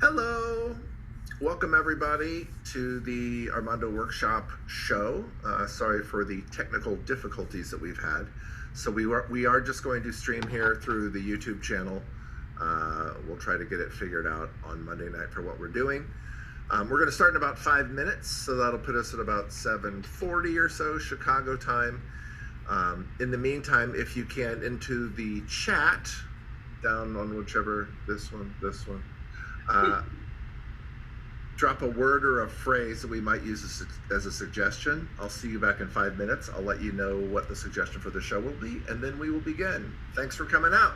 Hello. Welcome everybody to the Armando Workshop show. Sorry for the technical difficulties that we've had. So we are just going to stream here through the YouTube channel. We'll try to get it figured out on Monday night for what we're doing. We're going to start in about 5 minutes, so that'll put us at about 7:40 or so Chicago time. In the meantime, if you can, into the chat down on whichever, this one, drop a word or a phrase that we might use as a suggestion. I'll see you back in 5 minutes. I'll let you know what the suggestion for the show will be, and then we will begin. Thanks for coming out.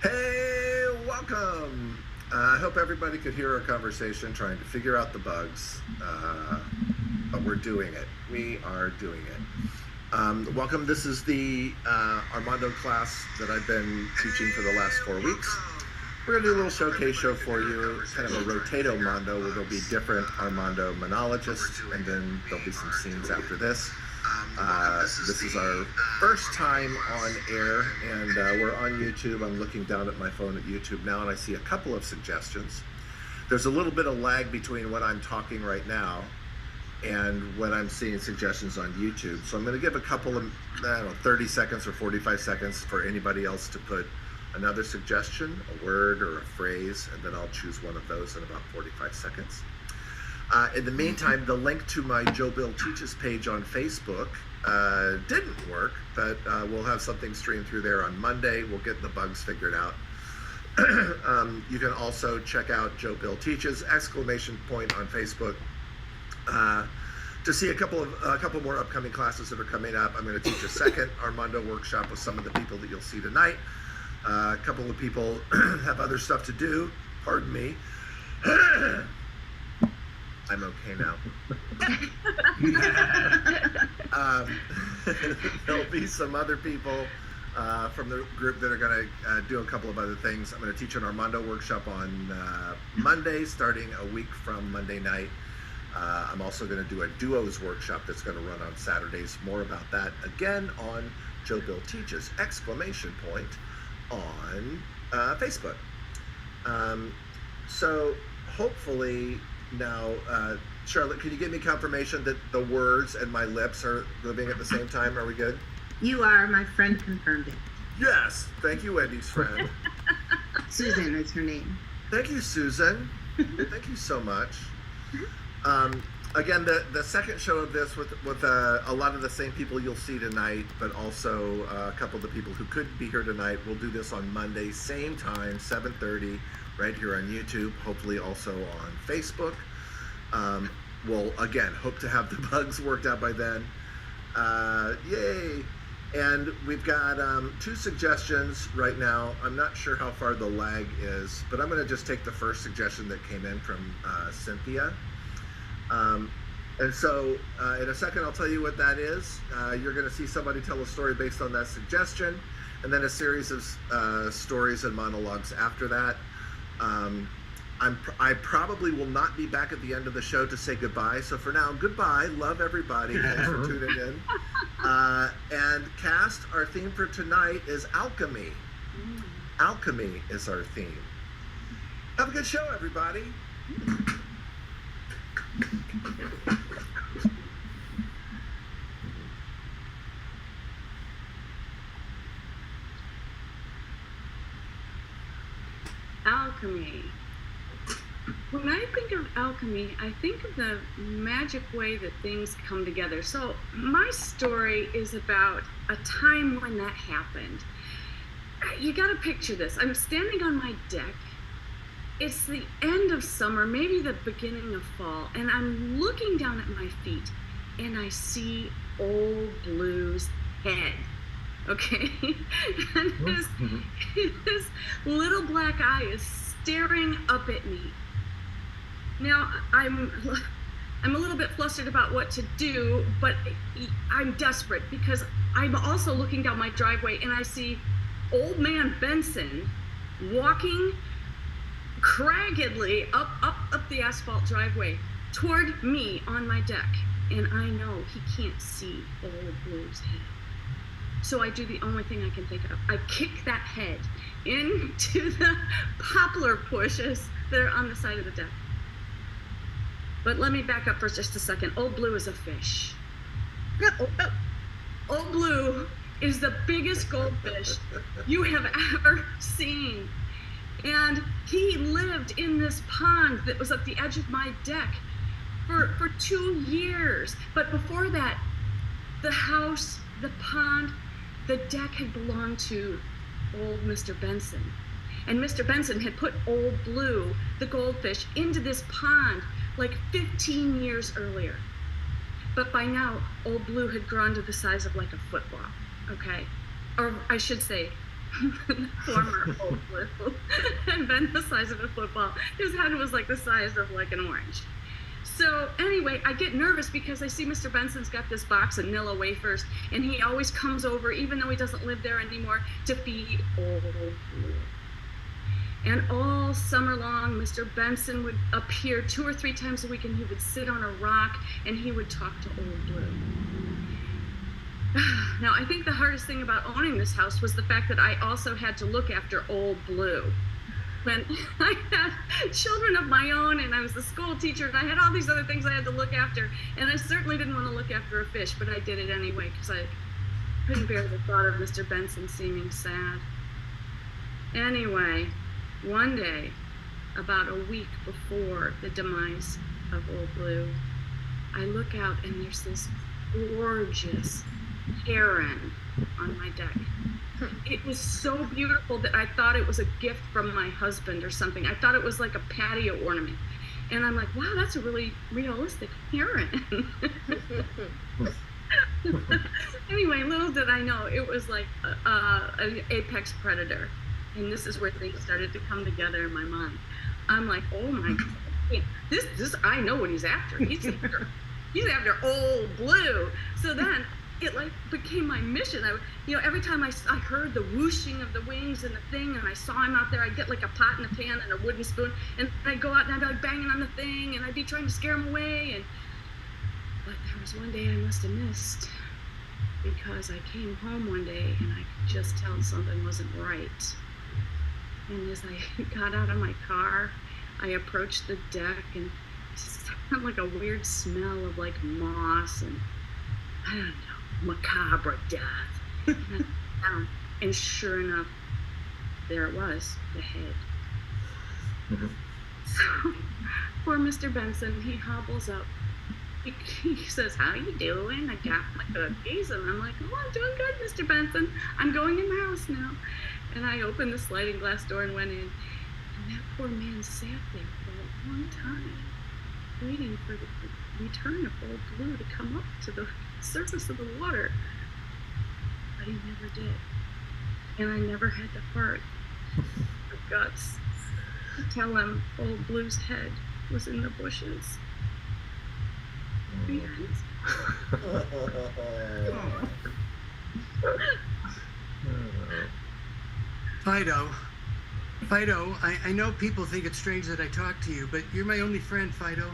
Hey, welcome. I hope everybody could hear our conversation trying to figure out the bugs, but we're doing it. We are doing it. Welcome. This is the Armando class that I've been teaching for the last 4 weeks. We're going to do a little showcase show for you, kind of a rotato Mondo, where there'll be different Armando monologists, and then there'll be some scenes after this. This is our first time on air, and we're on YouTube. I'm looking down at my phone at YouTube now, and I see a couple of suggestions. There's a little bit of lag between when I'm talking right now and when I'm seeing suggestions on YouTube. So I'm going to give a couple of, 30 seconds or 45 seconds for anybody else to put another suggestion, a word or a phrase, and then I'll choose one of those in about 45 seconds. In the meantime, the link to my Joe Bill Teaches page on Facebook didn't work, but we'll have something streamed through there on Monday. We'll get the bugs figured out. You can also check out Joe Bill Teaches ! On Facebook to see a couple more upcoming classes that are coming up. I'm going to teach a second Armando workshop with some of the people that you'll see tonight. A couple of people have other stuff to do. Pardon me. I'm okay now. There'll be some other people from the group that are going to do a couple of other things. I'm going to teach an Armando workshop on Monday, starting a week from Monday night. I'm also going to do a duos workshop that's going to run on Saturdays. More about that again on Joe Bill Teaches! On Facebook. So hopefully now, Charlotte, can you give me confirmation that the words and my lips are moving at the same time? Are we good? You are. My friend confirmed it. Yes. Thank you, Wendy's friend. Susan is her name. Thank you, Susan. Thank you so much. Again, the second show of this with a lot of the same people you'll see tonight, but also a couple of the people who couldn't be here tonight. We'll do this on Monday, same time, 7:30, right here on YouTube, hopefully also on Facebook. We'll, again, hope to have the bugs worked out by then. Yay! And we've got 2 suggestions right now. I'm not sure how far the lag is, but I'm going to just take the first suggestion that came in from Cynthia. And so in a second, I'll tell you what that is. You're going to see somebody tell a story based on that suggestion, and then a series of stories and monologues after that. I probably will not be back at the end of the show to say goodbye. So for now, goodbye. Love everybody. Thanks for tuning in. And cast, our theme for tonight is alchemy. Alchemy is our theme. Have a good show, everybody. Alchemy. When I think of alchemy, I think of the magic way that things come together. So my story is about a time when that happened. You got to picture this. I'm standing on my deck. It's the end of summer, maybe the beginning of fall, and I'm looking down at my feet, and I see Old Blue's head. Okay, and his little black eye is staring up at me. Now I'm a little bit flustered about what to do, but I'm desperate because I'm also looking down my driveway and I see Old Man Benson walking craggedly up the asphalt driveway toward me on my deck, and I know he can't see Old Blue's head. So I do the only thing I can think of. I kick that head into the poplar bushes that are on the side of the deck. But let me back up for just a second. Old Blue is a fish. Old Blue is the biggest goldfish you have ever seen. And he lived in this pond that was at the edge of my deck for 2 years. But before that, the house, the pond, the deck had belonged to old Mr. Benson. And Mr. Benson had put Old Blue, the goldfish, into this pond like 15 years earlier. But by now, Old Blue had grown to the size of like a football, okay? Or I should say, former Old Blue, had been the size of a football. His head was like the size of like an orange. So anyway, I get nervous because I see Mr. Benson's got this box of Nilla wafers, and he always comes over, even though he doesn't live there anymore, to feed Old Blue. And all summer long, Mr. Benson would appear 2 or 3 times a week, and he would sit on a rock and he would talk to Old Blue. Now, I think the hardest thing about owning this house was the fact that I also had to look after Old Blue. When I had children of my own, and I was the school teacher, and I had all these other things I had to look after, and I certainly didn't want to look after a fish, but I did it anyway because I couldn't bear the thought of Mr. Benson seeming sad. Anyway, one day, about a week before the demise of Old Blue, I look out and there's this gorgeous heron on my deck. It was so beautiful that I thought it was a gift from my husband or something. I thought it was like a patio ornament. And I'm like, wow, that's a really realistic heron. Anyway, little did I know, it was like an apex predator. And this is where things started to come together in my mind. I'm like, oh my God, this I know what he's after. He's after Old Blue. So then it like became my mission. Every time I heard the whooshing of the wings and the thing, and I saw him out there, I'd get like a pot and a pan and a wooden spoon, and I'd go out and I'd be like banging on the thing, and I'd be trying to scare him away. But there was one day I must have missed, because I came home one day and I could just tell something wasn't right. And as I got out of my car, I approached the deck, and it sounded like a weird smell of like moss and I don't know, macabre death. And sure enough, there it was, the head. Mm-hmm. So poor Mr. Benson, he hobbles up. He says, how you doing? I got my cookies. And I'm like, oh, I'm doing good, Mr. Benson. I'm going in the house now. And I opened the sliding glass door and went in. And that poor man sat there for a long time, waiting for the return of Old Blue to come up to the surface of the water. But he never did. And I never had the heart or guts to tell him Old Blue's head was in the bushes. Fido, I know people think it's strange that I talk to you, but you're my only friend, Fido.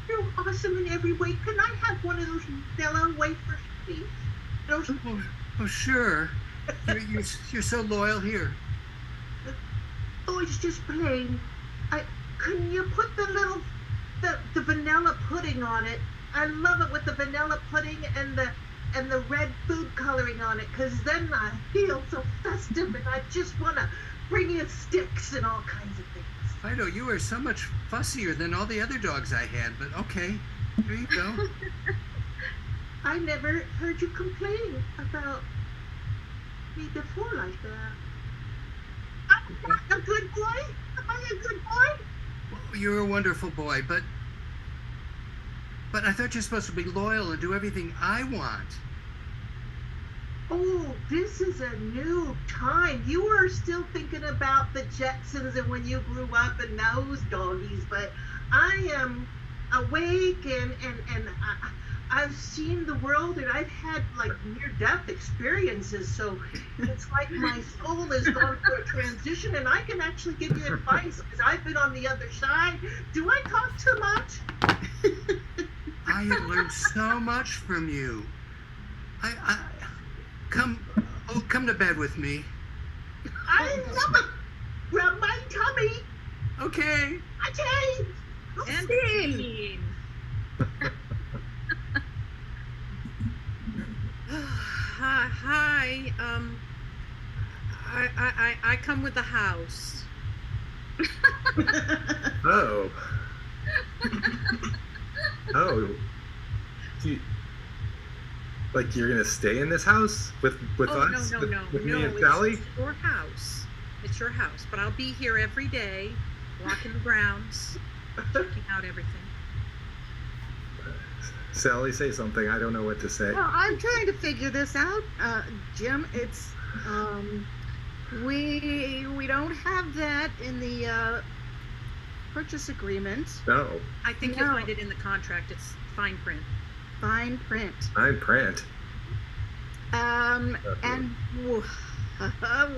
You're awesome in every way. Can I have one of those Nilla wafers, please? Those... Oh, sure. You're so loyal. Here. Oh, it's just plain. Can you put the vanilla pudding on it? I love it with the vanilla pudding and the red food coloring on it, because then I feel so festive and I just want to bring you sticks and all kinds of things. Fido, you are so much fussier than all the other dogs I had, but okay, here you go. I never heard you complain about me before like that. I'm a good boy? Am I a good boy? Well, you're a wonderful boy, but I thought you're supposed to be loyal and do everything I want. Oh, this is a new time. You were still thinking about the Jetsons and when you grew up and those doggies, but I am awake and I've seen the world and I've had like near-death experiences, so it's like my soul has gone through a transition and I can actually give you advice because I've been on the other side. Do I talk too much? I have learned so much from you. Come to bed with me. I love it. Rub my tummy. Okay. And Dean. Hi. I come with the house. Oh. Oh. Like you're gonna stay in this house with us? No. With me and Sally? It's your house. It's your house. But I'll be here every day, walking the grounds, checking out everything. Sally, say something. I don't know what to say. Well, I'm trying to figure this out, Jim. It's we don't have that in the purchase agreement. No. I think No. you'll find it in the contract. It's fine print. Fine print. Fine print. And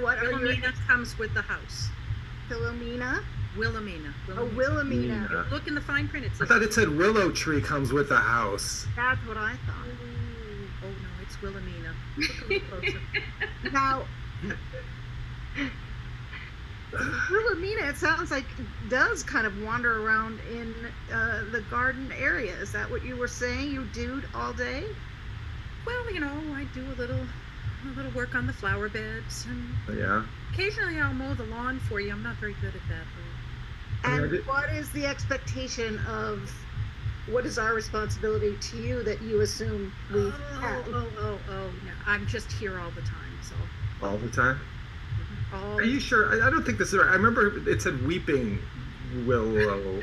what are your Wilhelmina comes with the house. Philomena? Wilhelmina. Oh, Wilhelmina. Yeah. Look in the fine print. It I says. thought it said willow tree comes with the house. That's what I thought. Oh no, it's Wilhelmina. Look a little closer. Now, Wilhelmina, it sounds like, does kind of wander around in the garden area. Is that what you were saying? You do all day? Well, you know, I do a little work on the flower beds, and Yeah. occasionally I'll mow the lawn for you. I'm not very good at that. And what is the expectation of what is our responsibility to you that you assume we have? Oh, yeah. I'm just here all the time, so. All the time? All Are you sure? I don't think this is right. I remember it said weeping willow.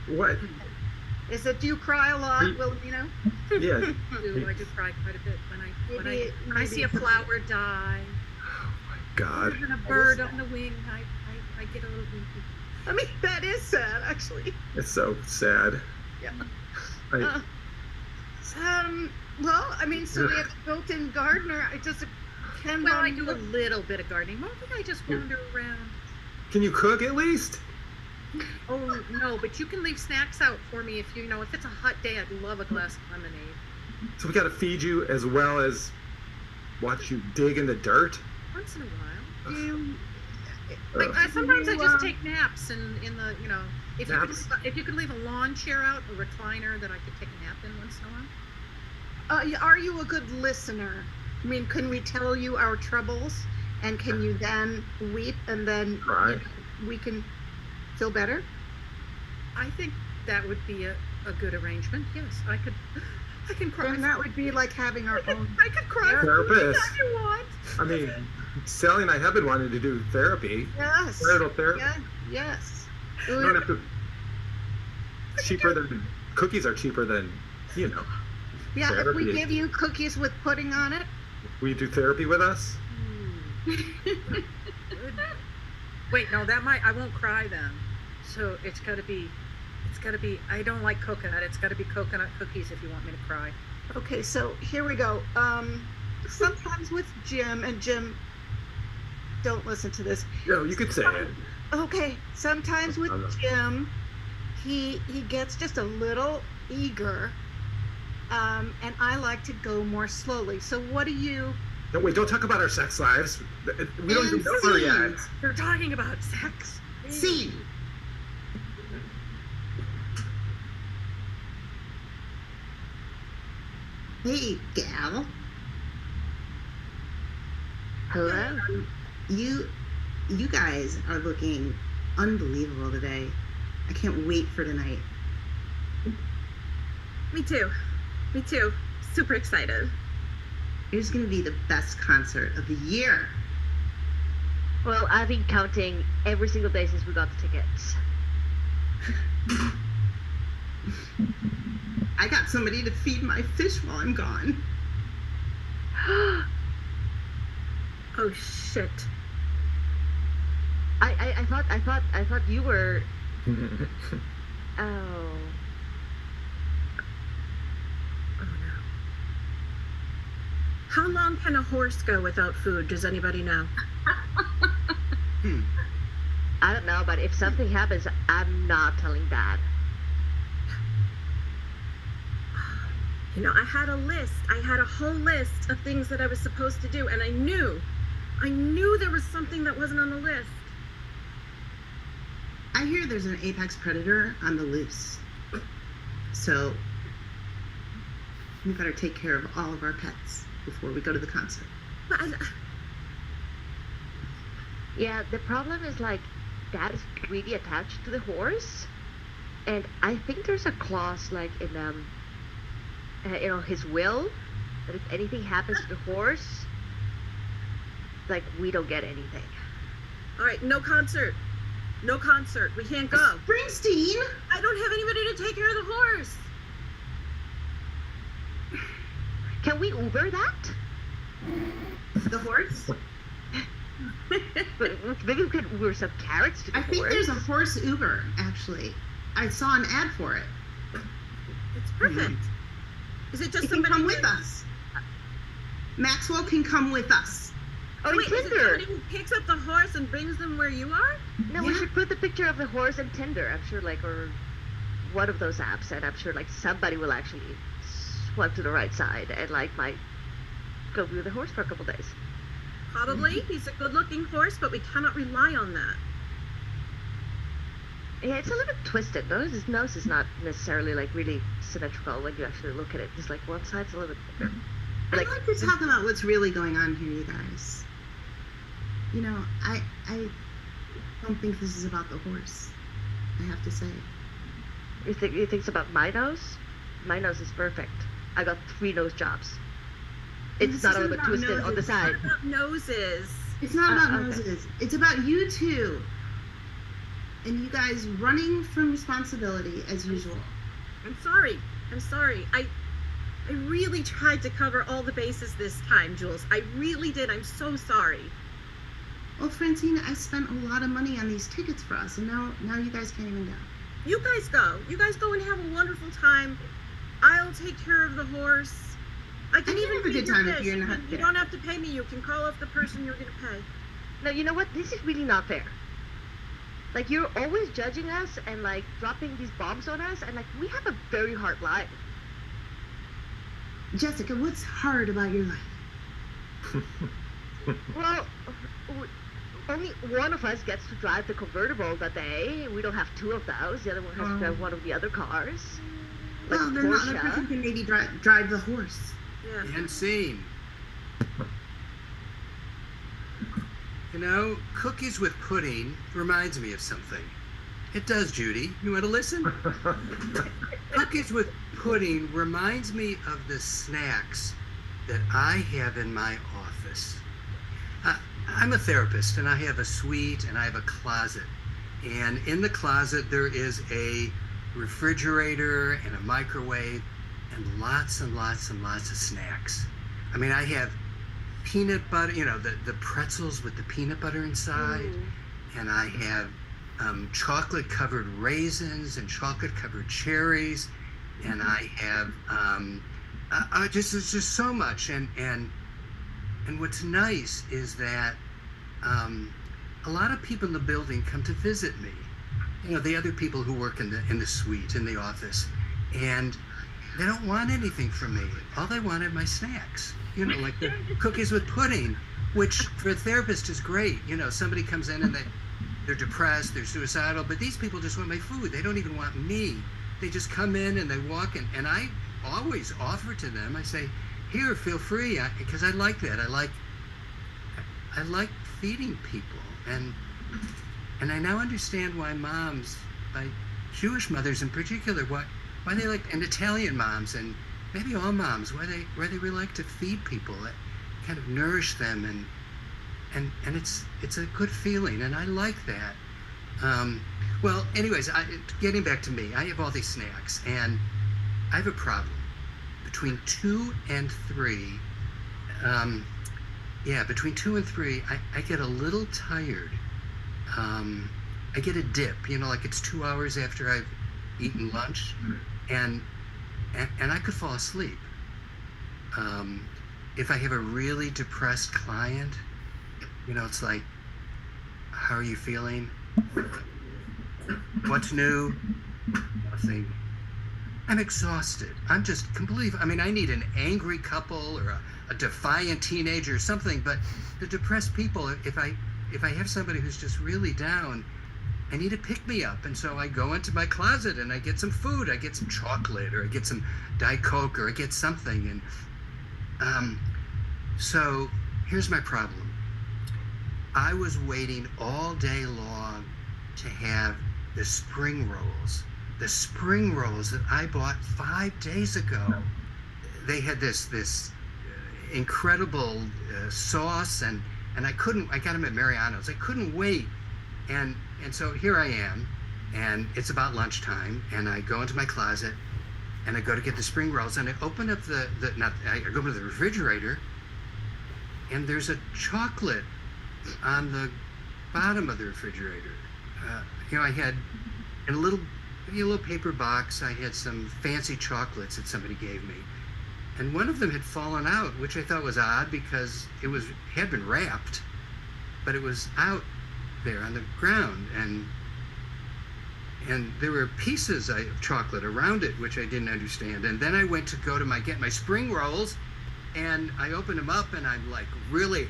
What? Is it, do you cry a lot, Are you- Wilhelmina? Yeah. I do cry quite a bit when Maybe- I see a flower die. Oh my God. Even a bird on the wing, I get a little weepy. I mean, that is sad, actually. It's so sad. Yeah. I, Well, I mean, so we have a built-in gardener. It just depends Well, on I do a little bit of gardening. Mostly I just wander around. can you cook at least? Oh no, but you can leave snacks out for me if if it's a hot day. I'd love a glass of lemonade. So we got to feed you as well as watch you dig in the dirt? Once in a while. you. Like Ugh. sometimes I You, just take naps in the if Naps? you could leave a lawn chair out, a recliner that I could take a nap in once in a while. Are you a good listener? I mean, can we tell you our troubles, and can you then weep, and then Right. we can feel better? I think that would be a good arrangement. Yes, I can cry. And that would be like having our own. I could cry Therapist. if you want. I mean, Sally and I have been wanting to do therapy. Yes. Marital therapy. Yeah. Yes. You don't have to. Cheaper than cookies are cheaper than Yeah. If therapy. we give you cookies with pudding on it. Will you do therapy with us? Wait, no, I won't cry then. So it's gotta be, I don't like coconut. It's gotta be coconut cookies if you want me to cry. Okay, so here we go. Sometimes with Jim, and Jim, don't listen to this. No, you could say it. Okay, sometimes with I know. Jim, he gets just a little eager, and I like to go more slowly. So what do you? No, wait, don't talk about our sex lives. We don't even know her yet. They're talking about sex. See. Hey, gal. Hello. You guys are looking unbelievable today. I can't wait for tonight. Me too. Super excited. It's gonna be the best concert of the year. Well, I've been counting every single day since we got the tickets. I got somebody to feed my fish while I'm gone. Oh shit. I thought you were. Oh. Oh no. How long can a horse go without food? Does anybody know? I don't know, but if something happens, I'm not telling Dad. I had a list. I had a whole list of things that I was supposed to do, and I knew there was something that wasn't on the list. I hear there's an apex predator on the loose. So we better take care of all of our pets before we go to the concert. But Yeah, the problem is like Dad is really attached to the horse, and I think there's a clause like in his will that if anything happens to the horse, like we don't get anything. all right, no concert. No concert. We can't go. Springsteen! I don't have anybody to take care of the horse. Can we Uber that? The horse? Maybe we could Uber some carrots to the I think horse. there's a horse Uber, actually. I saw an ad for it. It's perfect. Is it just It can somebody come with us. Maxwell can come with us. Oh, Wait, is it Tinder. somebody who picks up the horse and brings them where you are? No, we Yeah. should put the picture of the horse in Tinder. I'm sure, like, or one of those apps, and I'm sure, like, somebody will actually swipe to the right side and, like, might go view the horse for a couple days. Probably. He's a good-looking horse, but we cannot rely on that. Yeah, it's a little bit twisted, though. His nose is not necessarily, like, really symmetrical when you actually look at it. Just, like, one side's a little bit bigger. I'd like to talk about what's really going on here, you guys. You know, I don't think this is about the horse. I have to say. You think it's about my nose? My nose is perfect. I got 3 nose jobs. It's This not isn't all the about twisted on the noses. side. What about noses? It's not about okay. noses. It's about you two. And you guys running from responsibility as usual. I'm sorry. I really tried to cover all the bases this time, Jules. I really did. I'm so sorry. Well, Francine, I spent a lot of money on these tickets for us, and now you guys can't even go. You guys go. You guys go and have a wonderful time. I'll take care of the horse. I can can even have a feed good your time if fish. you're not You there. don't have to pay me. You can call off the person you're going to pay. No, you know what? This is really not fair. Like, you're always judging us and, like, dropping these bombs on us, and, like, we have a very hard life. Jessica, what's hard about your life? Well, only one of us gets to drive the convertible that day. We don't have 2 of those. The other one has to drive one of the other cars. Like Well, then the other Porsche. person can maybe drive the horse. Yeah. And scene. You know, cookies with pudding reminds me of something. It does, Judy. You want to listen? Cookies with pudding reminds me of the snacks that I have in my office. I'm a therapist, and I have a suite, and I have a closet. And in the closet, there is a refrigerator and a microwave and lots and lots and lots of snacks. I mean, I have peanut butter, you know, the pretzels with the peanut butter inside, and I have chocolate covered raisins and chocolate covered cherries, and I have there's just so much. And what's nice is that a lot of people in the building come to visit me, you know, the other people who work in the suite, in the office, and they don't want anything from me. All they want are my snacks, you know, like the cookies with pudding, which for a therapist is great. You know, somebody comes in and they're depressed, they're suicidal, but these people just want my food. They don't even want me. They just come in and they walk in, and I always offer to them. I say, here, feel free, because I like that. I like feeding people, and I now understand why moms, like Jewish mothers in particular, why they like, and Italian moms, and maybe all moms, why they really like to feed people, kind of nourish them, and it's a good feeling, and I like that. Well, anyways, getting back to me, I have all these snacks, and I have a problem. Between 2 and 3, between 2 and 3, I get a little tired. I get a dip, you know, like it's 2 hours after I've eaten lunch, and I could fall asleep. If I have a really depressed client, you know, it's like, how are you feeling? What's new? Nothing. I'm exhausted. I'm just completely, I mean, I need an angry couple or a defiant teenager or something, but the depressed people, if I have somebody who's just really down, I need to pick me up. And so I go into my closet and I get some food. I get some chocolate, or I get some Diet Coke, or I get something. And so here's my problem. I was waiting all day long to have the spring rolls. The spring rolls that I bought 5 days ago. They had this incredible sauce, and I got them at Mariano's. I couldn't wait. And so here I am, and it's about lunchtime, and I go into my closet, and I go to get the spring rolls, and I open up I go to the refrigerator, and there's a chocolate on the bottom of the refrigerator. I had in a little paper box, I had some fancy chocolates that somebody gave me, and one of them had fallen out, which I thought was odd because it had been wrapped, but it was out there on the ground, and there were pieces of chocolate around it, which I didn't understand. And then I went to get my spring rolls, and I opened them up, and I'm like, really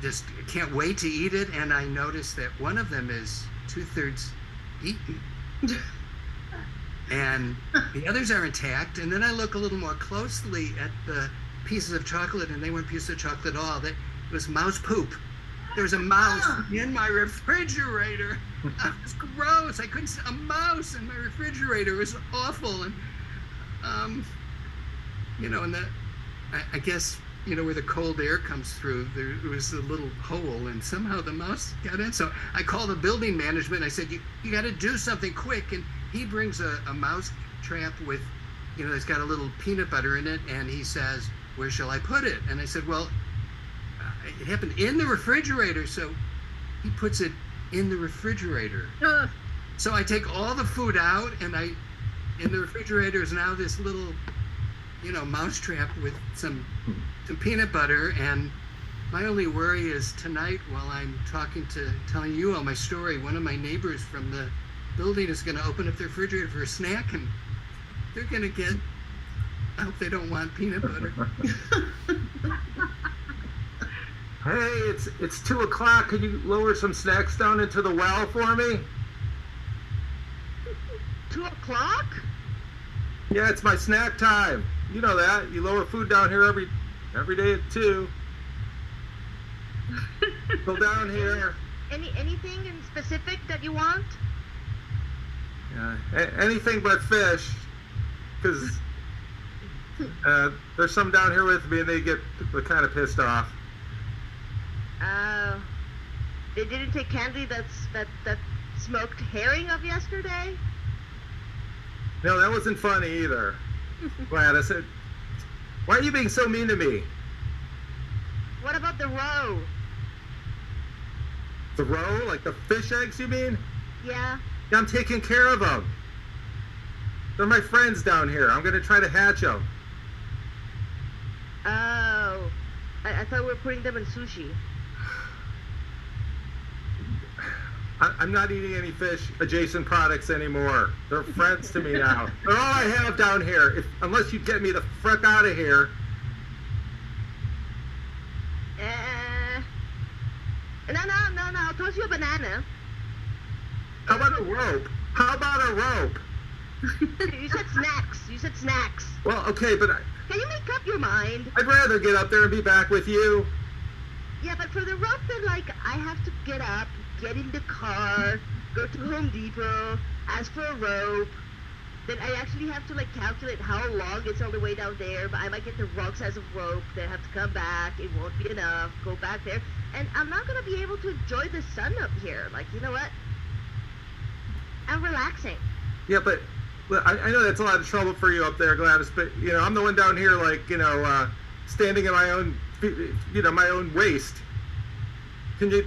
just can't wait to eat it. And I noticed that one of them is 2/3 eaten, and the others are intact. And then I look a little more closely at the pieces of chocolate, and they weren't pieces of chocolate at all. It was mouse poop. There was a mouse in my refrigerator. It was gross. I couldn't see a mouse in my refrigerator. It was awful. And, and I guess, where the cold air comes through, there was a little hole, and somehow the mouse got in. So I called the building management. I said, you got to do something quick. And he brings a mouse trap with, it's got a little peanut butter in it. And he says, where shall I put it? And I said, well, it happened in the refrigerator, so he puts it in the refrigerator. So I take all the food out, and in the refrigerator is now this little, mouse trap with some peanut butter. And my only worry is tonight, while I'm telling you all my story, one of my neighbors from the building is going to open up their refrigerator for a snack, and they're going to get, I hope they don't want peanut butter. Hey, it's 2:00. Could you lower some snacks down into the well for me? 2:00? Yeah, it's my snack time. You know that. You lower food down here every day at 2. Go down here. Anything in specific that you want? Yeah, anything but fish, because there's some down here with me, and they're kind of pissed off. They didn't take candy that smoked herring of yesterday? No, that wasn't funny either. Gladys, why are you being so mean to me? What about the roe? The roe? Like the fish eggs, you mean? Yeah. Yeah, I'm taking care of them. They're my friends down here. I'm going to try to hatch them. Oh. I thought we were putting them in sushi. I'm not eating any fish adjacent products anymore. They're friends to me now. They're all I have down here. Unless you get me the frick out of here. No. I'll toss you a banana. How about a rope? You said snacks. Well, okay, but Can you make up your mind? I'd rather get up there and be back with you. Yeah, but for the rope, then, I have to get up, get in the car, go to Home Depot, ask for a rope. Then I actually have to, calculate how long it's all the way down there, but I might get the wrong size of rope, then I have to come back, it won't be enough, go back there, and I'm not going to be able to enjoy the sun up here. You know what? I'm relaxing. Yeah, but I know that's a lot of trouble for you up there, Gladys, but, I'm the one down here, standing in my own, my own waste. Can you...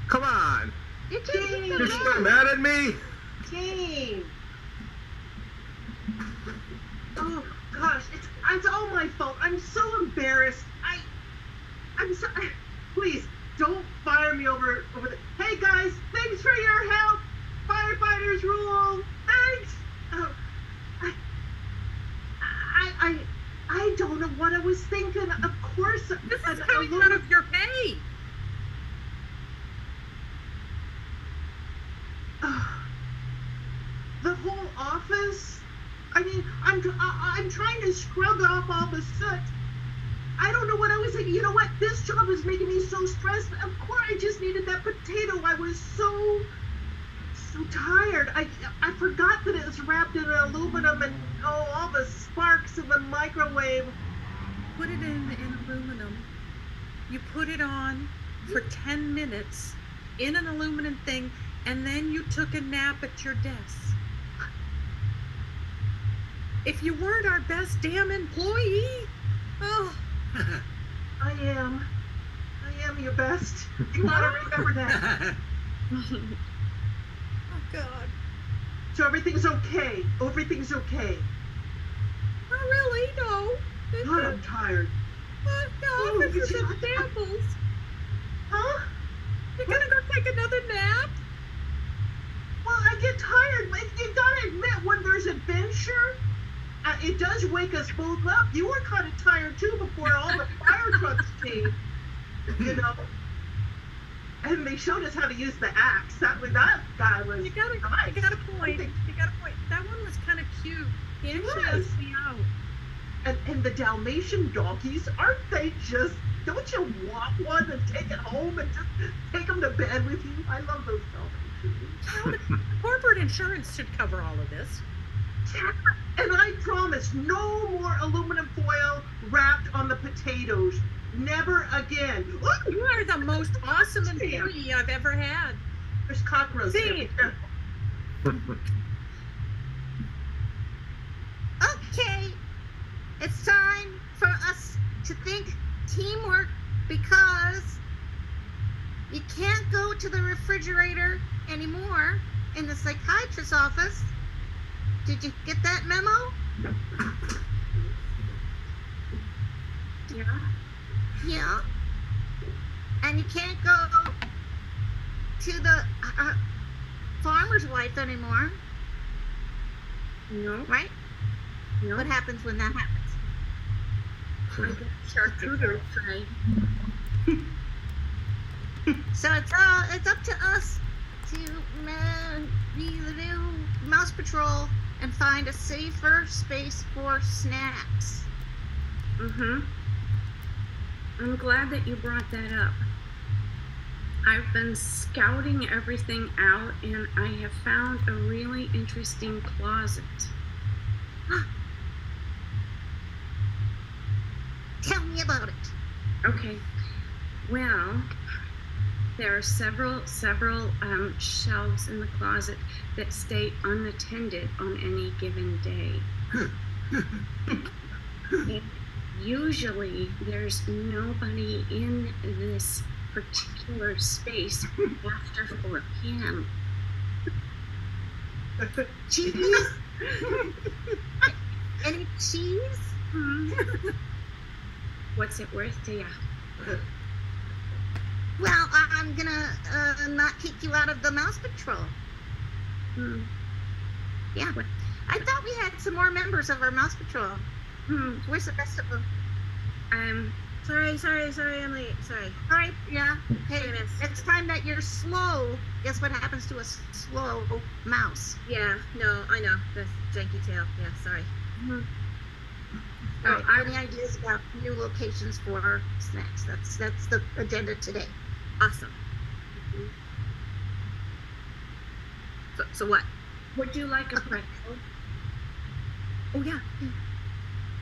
Come on. You're changing You're still mad at me? Jane. Oh gosh, it's all my fault. I'm so embarrassed. I'm so. Please don't fire me over the. Hey guys, thanks for your help. Firefighters rule. Thanks. Oh, I don't know what I was thinking. Of course, This is coming out of your pay. The whole office. I mean, I'm trying to scrub off all the soot. I don't know what I was thinking. You know what? This job is making me so stressed. Of course, I just needed that potato. I was so tired. I forgot that it was wrapped in aluminum and all the sparks in the microwave. Put it in aluminum. You put it on for 10 minutes in an aluminum thing, and then you took a nap at your desk. if you weren't our best damn employee. Oh, I am your best. You gotta remember that. oh God. So everything's okay. Everything's okay. Not really, no. God, I'm tired. No, this is in shambles. Huh? You're gonna go take another nap? Well, I get tired. But you gotta admit, when there's adventure, it does wake us both up. You were kind of tired too before all the fire trucks came. You know. And they showed us how to use the axe. That guy was You got a point. You got a point. That one was kind of cute. He actually asked me out. And the Dalmatian donkeys, aren't they just? Don't you want one and take it home and just take them to bed with you? I love those Dalmatians. Corporate insurance should cover all of this. Yeah. And I promise, no more aluminum foil wrapped on the potatoes. Never again. Ooh, You are the most awesome employee I've ever had. there's cockroaches. See? Be careful. Okay, it's time for us to think teamwork, because you can't go to the refrigerator anymore in the psychiatrist's office. Did you get that memo? Yeah. Yeah. And you can't go to the farmer's wife anymore, No. right? No. What happens when that happens? I get charcuterie tray. So it's up to us to be the new mouse patrol and find a safer space for snacks. Mm-hmm. I'm glad that you brought that up. I've been scouting everything out, and I have found a really interesting closet. Tell me about it. Okay. Well, there are several shelves in the closet that stay unattended on any given day. And usually there's nobody in this particular space after 4 p.m. Cheese? Any cheese? What's it worth to you? Well, I'm gonna not kick you out of the mouse patrol. Yeah. I thought we had some more members of our mouse patrol. Where's the rest of them? Sorry, I'm late. Sorry. All right, yeah. Hey, Sorry, miss. next time that you're slow, guess what happens to a slow mouse? Yeah, no, I know. That's janky tail. Yeah, sorry. All right, any ideas about new locations for snacks? That's the agenda today. Awesome. So what? Would you like a pretzel? Oh yeah.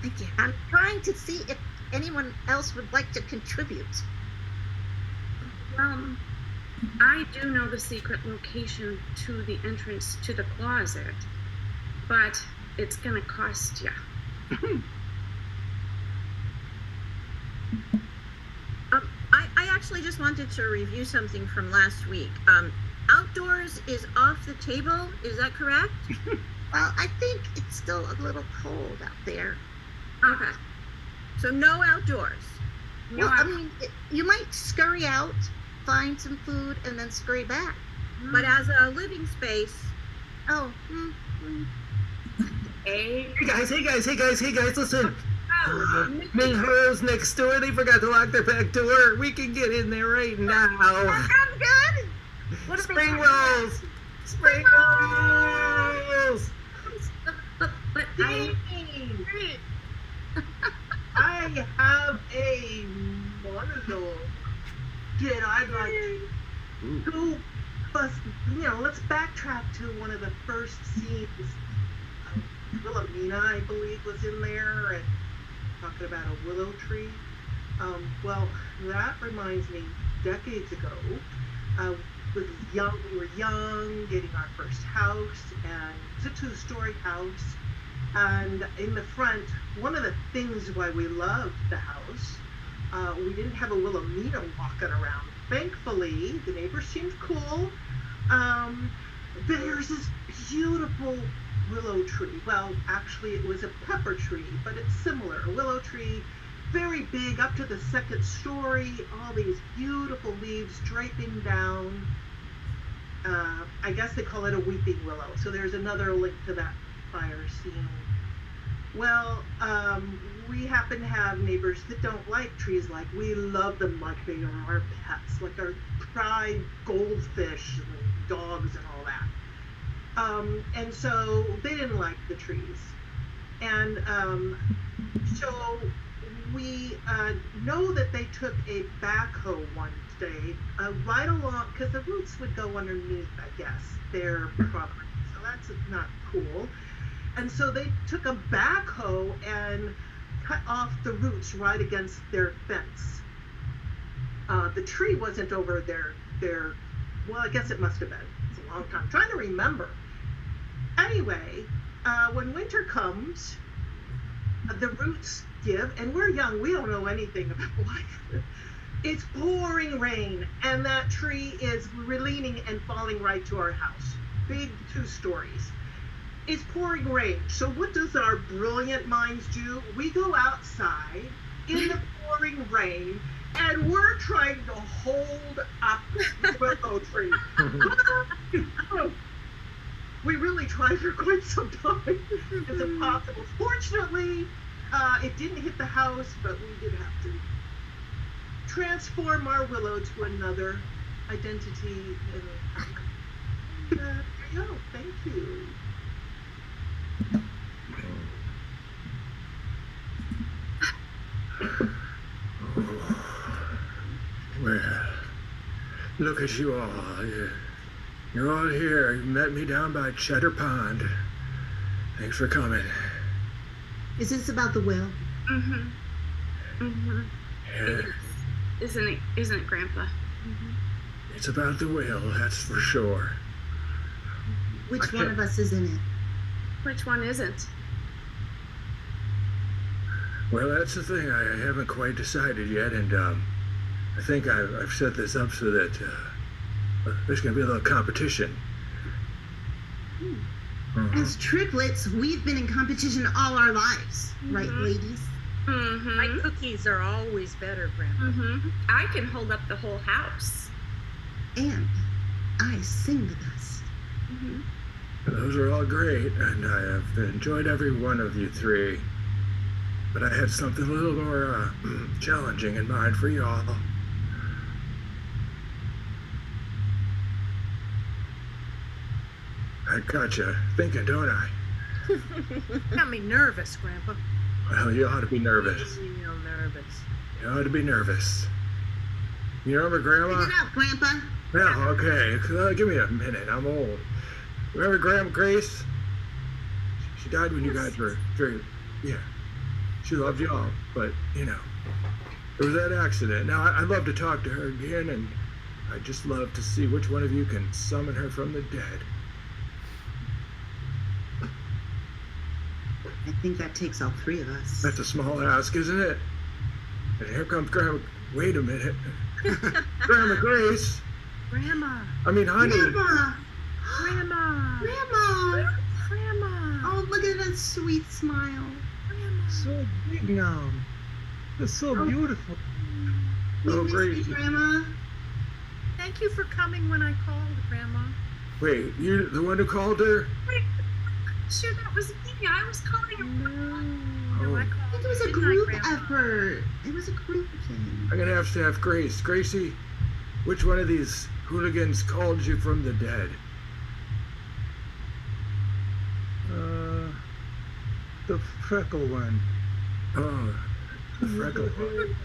Thank you. I'm trying to see if anyone else would like to contribute. I do know the secret location to the entrance to the closet, but it's gonna cost you. I actually just wanted to review something from last week. Outdoors is off the table. Is that correct? Well, I think it's still a little cold out there. Okay. So no outdoors. Well, I mean, you might scurry out, find some food, and then scurry back. But as a living space. Oh. Hey guys, listen. Minho's next door, they forgot to lock their back door. We can get in there right now. That sounds good. What are Spring they rolls! Spring rolls! But I have a monologue that I'd like to bust. Let's backtrack to one of the first scenes. Wilhelmina, I believe, was in there and talking about a willow tree. Well, that reminds me, decades ago, we were young, getting our first house, and it was a 2-story house. And in the front, one of the things why we loved the house, we didn't have a Wilhelmina walking around. Thankfully, the neighbors seemed cool. There's this beautiful willow tree. Well, actually, it was a pepper tree, but it's similar. A willow tree, very big, up to the second story, all these beautiful leaves draping down. I guess they call it a weeping willow. So there's another link to that fire scene. Well, we happen to have neighbors that don't like trees. Like, we love them like they are our pets, like our pride goldfish and dogs and all that. And so they didn't like the trees. And so we know that they took a backhoe one day right along, because the roots would go underneath, I guess, their property. So that's not cool. And so they took a backhoe and cut off the roots right against their fence. The tree wasn't over their, well, I guess it must have been. It's a long time. I'm trying to remember. Anyway, when winter comes, the roots give, and we're young, we don't know anything about life. It's pouring rain, and that tree is leaning and falling right to our house. Big 2 stories. It's pouring rain. So what does our brilliant minds do? We go outside in the pouring rain, and we're trying to hold up the willow tree. We really tried for quite some time. It's impossible. Fortunately, it didn't hit the house, but we did have to transform our willow to another identity. And there you go. Thank you. Well, look at you all. You're all here. You met me down by Cheddar Pond. Thanks for coming. Is this about the will? Mm-hmm. Mm-hmm. Yeah, Isn't it, Grandpa? Mm-hmm. it's about the will, that's for sure. Which one of us is in it? Which one isn't? Well, that's the thing. I haven't quite decided yet, and I think I've set this up so that there's going to be a little competition. As triplets, we've been in competition all our lives, right, ladies? Mm-hmm. My cookies are always better, Grandpa. Mm-hmm. I can hold up the whole house. And I sing the best. Mm-hmm. Those are all great, and I have enjoyed every one of you 3. But I had something a little more challenging in mind for y'all. I got you thinking, don't I? Got me nervous, Grandpa. Well, you ought to be nervous. Real nervous. You ought to be nervous. You remember Grandma? Get up, Grandpa. Well, okay. Give me a minute. I'm old. Remember Grandma Grace? She died when you guys were very, yeah. She loved y'all, but, you know, there was that accident. Now, I'd love to talk to her again, and I'd just love to see which one of you can summon her from the dead. I think that takes all 3 of us. That's a small ask, isn't it? And here comes Grandma. Wait a minute. Grandma Grace. Grandma. I mean, honey. Grandma! Grandma. Grandma! Grandma. Oh, look at that sweet smile. So big now. It's so beautiful. We Oh, miss great. you, Grandma. Thank you for coming when I called, Grandma. Wait, you the one who called her? Wait, sure that was me. I was calling her. No, I Oh. called. I think it was a Good night, group Grandma. effort. It was a group thing. I'm gonna have to have Grace. Gracie, which one of these hooligans called you from the dead? The freckle one. Oh, the freckle one.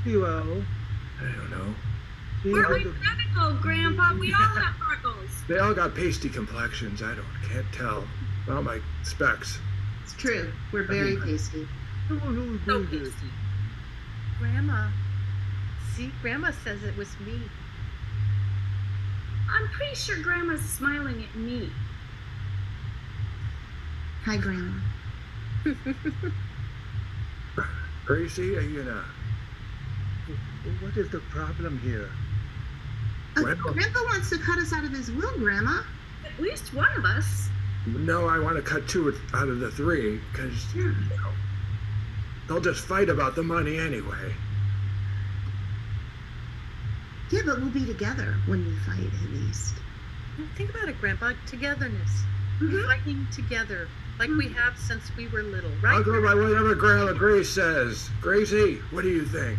See well. I don't know. She We're had the- identical, Grandpa. We all have freckles. They all got pasty complexions. Can't tell. Well, my specs. It's true. We're very tasty. who So did it? pasty. Grandma. See, Grandma says it was me. I'm pretty sure Grandma's smiling at me. Hi, Grandma. Gracie, What is the problem here? Well- Grandpa wants to cut us out of his will, Grandma. At least one of us. no, I want to cut 2 out of the 3 because they'll just fight about the money anyway. Yeah, but we'll be together when we fight, at least. Think about it, Grandpa. Togetherness. Fighting together, like we have since we were little, right? I'll go by whatever Grandma Grace says. Gracie, what do you think?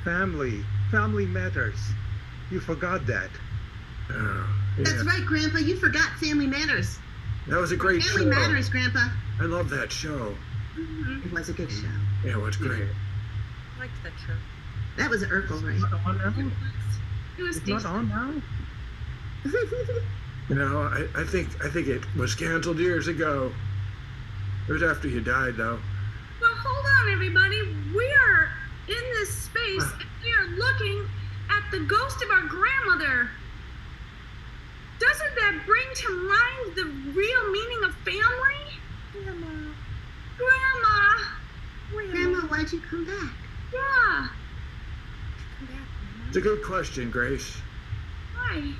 Family matters. You forgot that. Yeah. That's right, Grandpa. You forgot Family Matters. That was a great Family show. Matters, Grandpa. I love that show. It was a good show. Yeah, it was great. I liked that show. That was Urkel, right? Not on now? It was It's not decent. on now? I think it was canceled years ago. It was after you died, though. Well, hold on, everybody. We are in this space and we are looking at the ghost of our grandmother. Doesn't that bring to mind the real meaning of family? Grandma. Grandma, why'd you come back? Yeah. It's a good question, Grace. Why?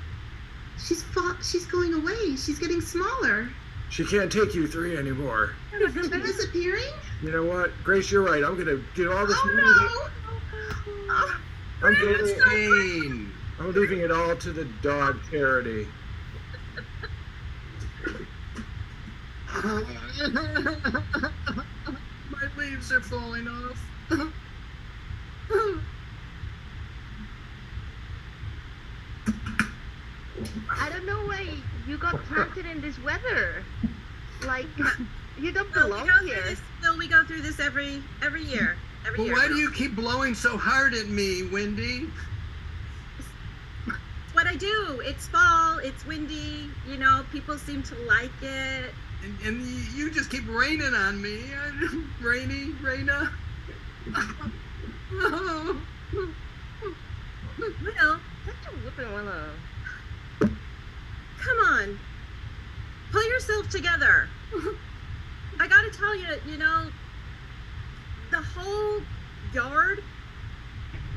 She's going away. She's getting smaller. She can't take you 3 anymore. She's disappearing? You know what? Grace, you're right. I'm gonna get all this money. Oh, no. I'm leaving it all to the dog charity. My leaves are falling off. I don't know why you got planted in this weather. Like, you don't belong here. We go through this every year. Every Well, year. why do you keep blowing so hard at me, Wendy? It's what I do. It's fall. It's windy. People seem to like it. And you just keep raining on me. Raina. Oh. Well, Such a whooping willow. come on. Pull yourself together. I gotta tell you, the whole yard,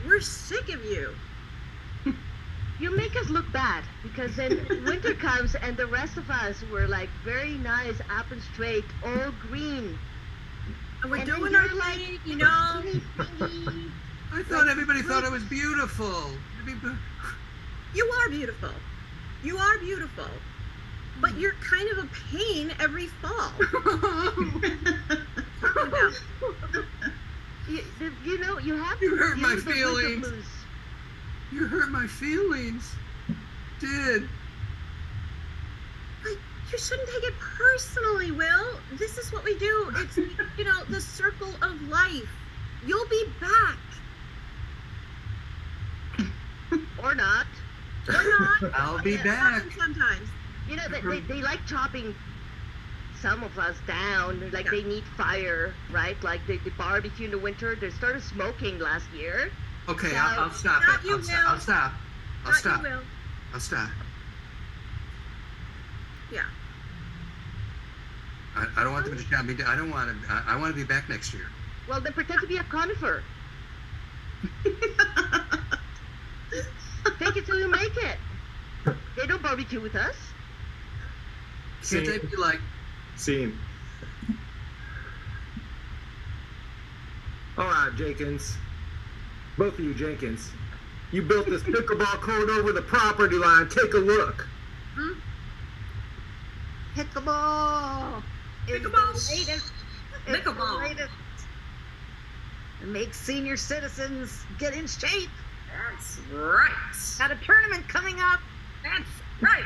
we're sick of you. You make us look bad because then winter comes and the rest of us were like very nice, up and straight, all green. And we're And then doing you're our like, thing, teeny, tiny. I thought everybody thought I was beautiful. You are beautiful. You are beautiful. But you're kind of a pain every fall. Calm down. You have You to hurt my deal with the winter feelings. blues. You hurt my feelings. Did. You shouldn't take it personally, Will. This is what we do. It's, the circle of life. You'll be back. Or not. Or not. I'll be Yeah, back. sometimes. They like chopping some of us down. Like they need fire, right? Like the barbecue in the winter. They started smoking last year. Okay, So- I'll stop Not it. you, I'll stop. I'll Not stop. you, Will. I'll stop. Yeah. I don't want them to shut me down. I don't want to. I want to be back next year. Well, then pretend to be a conifer. Take it till you make it. They don't barbecue with us. Can't they be like, Scene. All right, Jenkins. Both of you, Jenkins. You built this pickleball court over the property line. Take a look. Pickleball. is the Pickleball. latest- it's the Pickleball. latest to make senior citizens get in shape. That's right. Got a tournament coming up. That's right.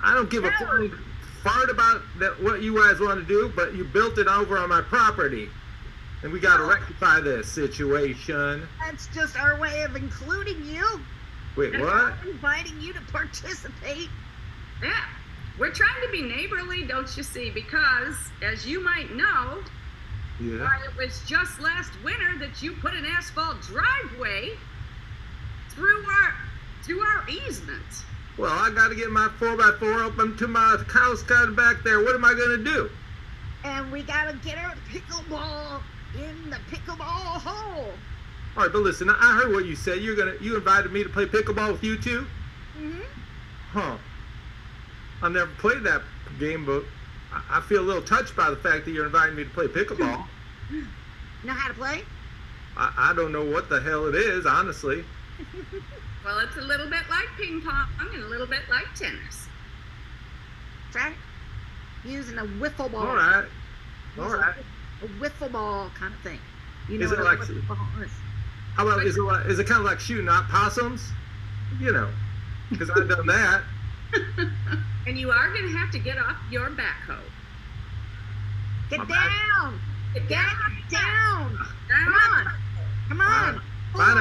I don't give a flying fart about what you guys want to do, but you built it over on my property. And we got to rectify this situation. That's just our way of including you. Wait, and what? inviting you to participate. Yeah. We're trying to be neighborly, don't you see? Because, as you might know, Yeah. why it was just last winter that you put an asphalt driveway through our easement. Well, I got to get my 4x4 up into my house kind of back there. What am I going to do? And we gotta get our pickleball in the pickleball hole. All right, but listen, I heard what you said. You invited me to play pickleball with you too? Mm-hmm. Huh. I never played that game, but I feel a little touched by the fact that you're inviting me to play pickleball. Know how to play? I don't know what the hell it is, honestly. Well, it's a little bit like ping pong and a little bit like tennis. Try using a wiffle ball. All right. A wiffle ball kind of thing. You know Is it what like- a wiffle ball is? How about, is it kind of like shooting opossums? You know, because I've done that. And you are going to have to get off your backhoe. Get My down! Get Get down! Come on! Come on! Fine,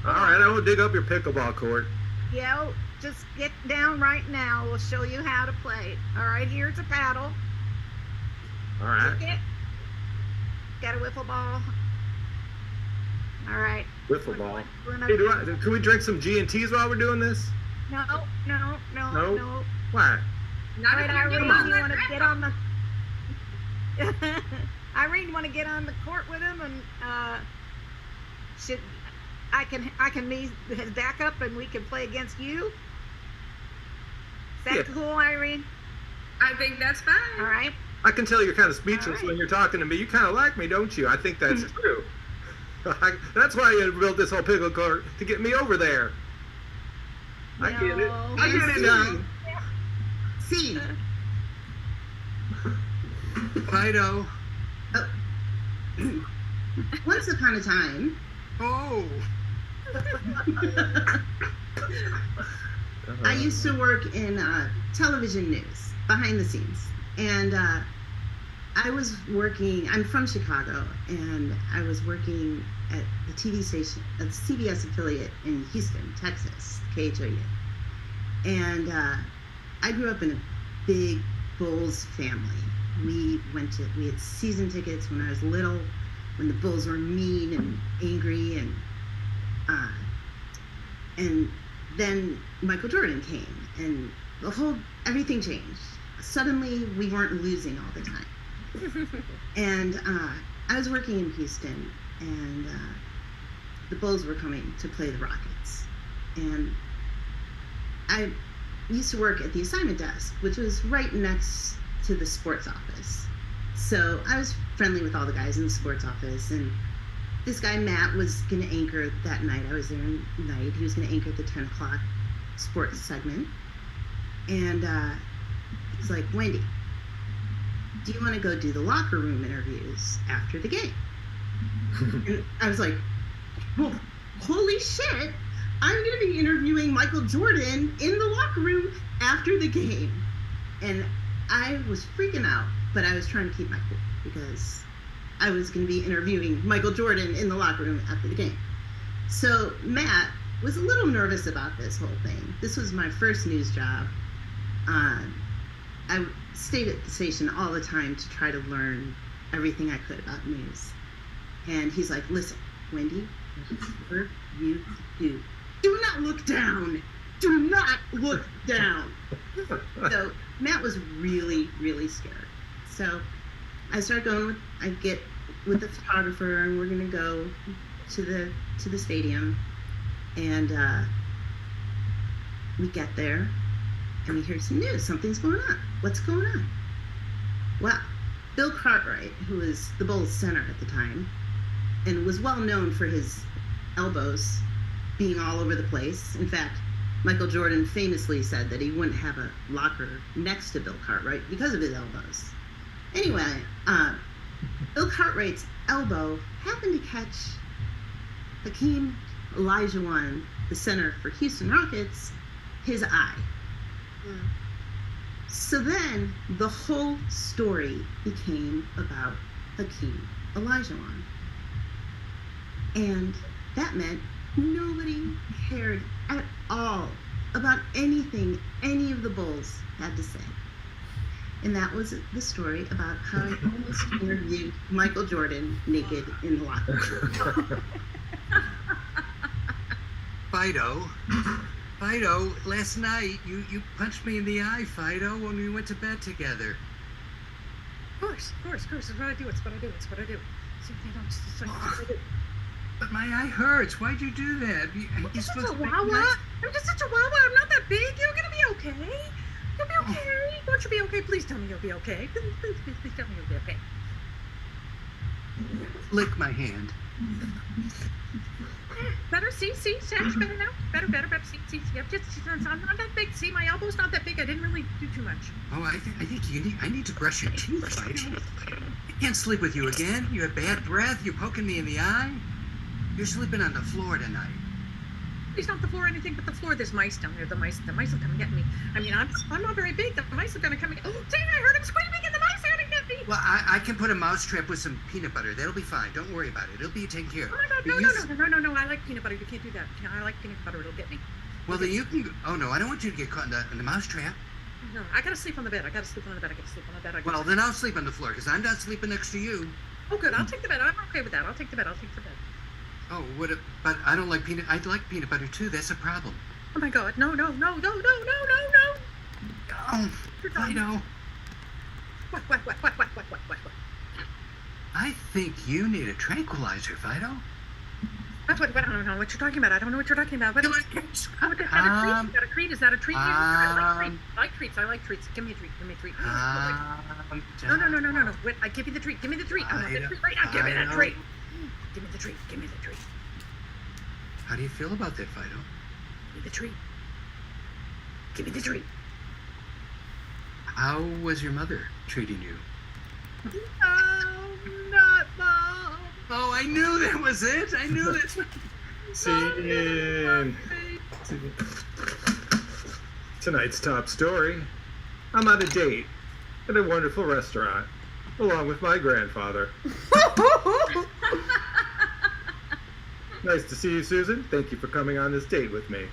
all right, I won't dig up your pickleball court. Yo, just get down right now. We'll show you how to play. All right, here's a paddle. All right. Kick it. Got a wiffle ball. All right. Wiffle ball. We're gonna- Hey, can we drink some G&Ts while we're doing this? No. No? Why? Not All right, if you're Irene, getting on you that want to backhoe. get on the... Irene, you want to get on the court with him and I can be his backup and we can play against you? Is that Yeah. cool, Irene? I think that's fine. All right. I can tell you're kind of speechless All right. when you're talking to me. You kind of like me, don't you? I think that's true. That's why you built this whole pickle court, to get me over there. I get it. No. I get it now. See. Fido. Once upon a time. Oh. I used to work in television news, behind the scenes. And I was working, I'm from Chicago, and I was working at the TV station, a CBS affiliate in Houston, Texas, KHOU. And I grew up in a big Bulls family. We had season tickets when I was little, when the Bulls were mean and angry, and then Michael Jordan came, and everything changed. Suddenly, we weren't losing all the time. And I was working in Houston, and the Bulls were coming to play the Rockets. And I used to work at the assignment desk, which was right next to the sports office. So I was friendly with all the guys in the sports office, and this guy, Matt, was going to anchor that night. I was there at night. He was going to anchor the 10 o'clock sports segment. And he's like, Wendy, do you want to go do the locker room interviews after the game? And I was like, well, holy shit, I'm going to be interviewing Michael Jordan in the locker room after the game. And I was freaking out, but I was trying to keep my cool because I was going to be interviewing Michael Jordan in the locker room after the game. So Matt was a little nervous about this whole thing. This was my first news job. I stayed at the station all the time to try to learn everything I could about news. And he's like, listen, Wendy, whatever you do not look down. Do not look down. So Matt was really, really scared. So I started I get with the photographer, and we're gonna go to the stadium, and we get there, and we hear some news. Something's going on. What's going on? Well, Bill Cartwright, who was the Bulls center at the time, and was well known for his elbows being all over the place. In fact, Michael Jordan famously said that he wouldn't have a locker next to Bill Cartwright because of his elbows. Anyway, Bill Cartwright's elbow happened to catch Hakeem Olajuwon, the center for Houston Rockets, his eye. So then the whole story became about Hakeem Olajuwon. And that meant nobody cared at all about anything any of the Bulls had to say. And that was the story about how I almost interviewed Michael Jordan naked in the locker room. Fido, Fido, last night you punched me in the eye, Fido, when we went to bed together. Of course. It's what I do. It's what I do. See, you know, it's what I do. But my eye hurts. Why'd you do that? I'm just such a wawa. I'm not that big. You're gonna be okay. You'll be okay. Won't you be okay? Please tell me you'll be okay. Please tell me you'll be okay. Lick my hand. Better, see, Sash, better now. Better, see. I'm not that big. See, my elbow's not that big. I didn't really do too much. Oh, I think I need to brush your teeth, Fido. I can't sleep with you again. You have bad breath. You're poking me in the eye. You're sleeping on the floor tonight. It's not the floor or anything but the floor. There's mice down there. The mice will come and get me. I mean, I'm not very big. The mice are gonna come and get. Oh, dang! I heard him screaming, and the mice are gonna get me. Well, I can put a mouse trap with some peanut butter. That'll be fine. Don't worry about it. It'll be taken care of. Oh my God! No! I like peanut butter. You can't do that. I like peanut butter. It'll get me. Well, then you can. Oh no! I don't want you to get caught in the mouse trap. No, I gotta sleep on the bed. Well, then I'll sleep on the floor because I'm not sleeping next to you. Oh, good. I'll take the bed. I'm okay with that. I'll take the bed. Oh, but I don't like peanut. I like peanut butter too. That's a problem. Oh my God! No! Oh, I know. What? I think you need a tranquilizer, Fido. What? I don't know what you're talking about. I don't know what you're talking about. What is that a treat? Is that a treat? I like treats. Give me a treat. No. Wait, I give you the treat. I want the treat right now. Give me that treat. Give me the treat. How do you feel about that, Fido? Give me the treat. How was your mother treating you? No, not Mom. Oh, I knew that was it. I knew that. Scene. Tonight's top story. I'm on a date at a wonderful restaurant, along with my grandfather. Nice to see you, Susan. Thank you for coming on this date with me.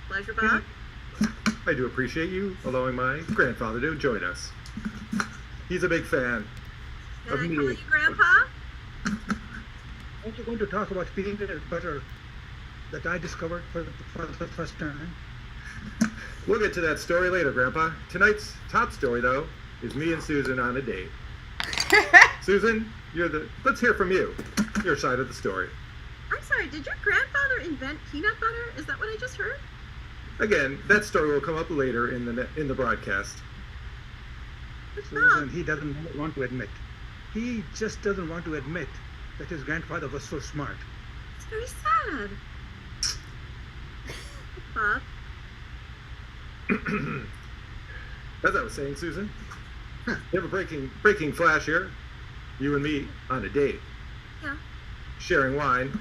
Pleasure, Bob. I do appreciate you allowing my grandfather to join us. He's a big fan Can of I me. call you Grandpa? Aren't you going to talk about peanut butter that I discovered for the first time? We'll get to that story later, Grandpa. Tonight's top story, though, is me and Susan on a date. Susan, let's hear from you. Your side of the story. I'm sorry, did your grandfather invent peanut butter? Is that what I just heard? Again, that story will come up later in the broadcast. Susan, he doesn't want to admit. He just doesn't want to admit that his grandfather was so smart. It's very sad. Bob? As I was saying, Susan, we have a breaking flash here. You and me on a date. Yeah. Sharing wine,